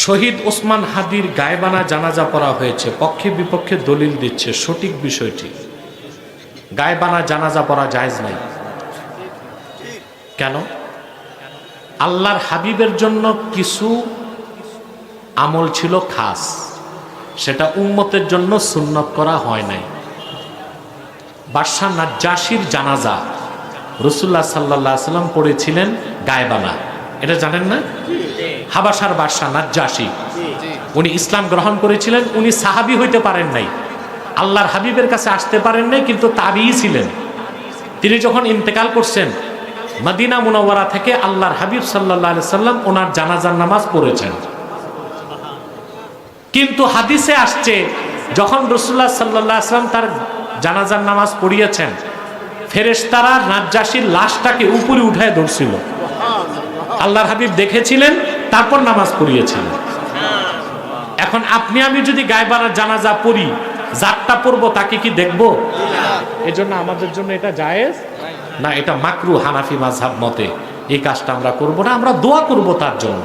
শহীদ ওসমান হাদির গায়েবানা জানাজা পড়া হয়েছে, পক্ষে বিপক্ষে দলিল দিচ্ছে। সঠিক বিষয়টি, গায়েবানা জানাজা পড়া জায়েজ নাই। কেন? আল্লাহর হাবিবের জন্য কিছু আমল ছিল খাস, সেটা উম্মতের জন্য সুন্নত করা হয় নাই। বাদশা নাজ্জাশীর জানাজা রাসূলুল্লাহ সাল্লাল্লাহু আলাইহি ওয়াসাল্লাম পড়েছিলেন গায়েবানা, এটা জানেন না? হাবাসার বাদশা নাজ্জাশী, উনি ইসলাম গ্রহণ করেছিলেন। উনি সাহাবী হইতে পারেন নাই, আল্লাহর হাবিবের কাছে আসতে পারেন নাই, কিন্তু তাবিঈ ছিলেন। তিনি যখন ইন্তেকাল করছেন, মদিনা মুনাওয়ারা থেকে আল্লাহর হাবিব সাল্লাল্লাহু আলাইহি সাল্লাম ওনার জানাজার নামাজ পড়েছেন। কিন্তু হাদিসে আসছে, যখন রাসূলুল্লাহ সাল্লাল্লাহু আলাইহি সাল্লাম তার জানাজার নামাজ পড়িয়েছেন, ফেরেশতারা নাজ্জাশীর লাশটাকে উপরে উঠায় ধরছিল। আল্লাহর হাবিব দেখেছিলেন, তারপর নামাজ পড়িয়েছিলেন। এখন আপনি আমি যদি গায়েবানা জানাজা পড়ি, যারটা পড়বো তাকে কি দেখবো? এজন্য আমাদের জন্য এটা জায়েজ না, এটা মাকরুহ হানাফি মাযহাব মতে। এই কাজটা আমরা করব না, আমরা দোয়া করব তার জন্য।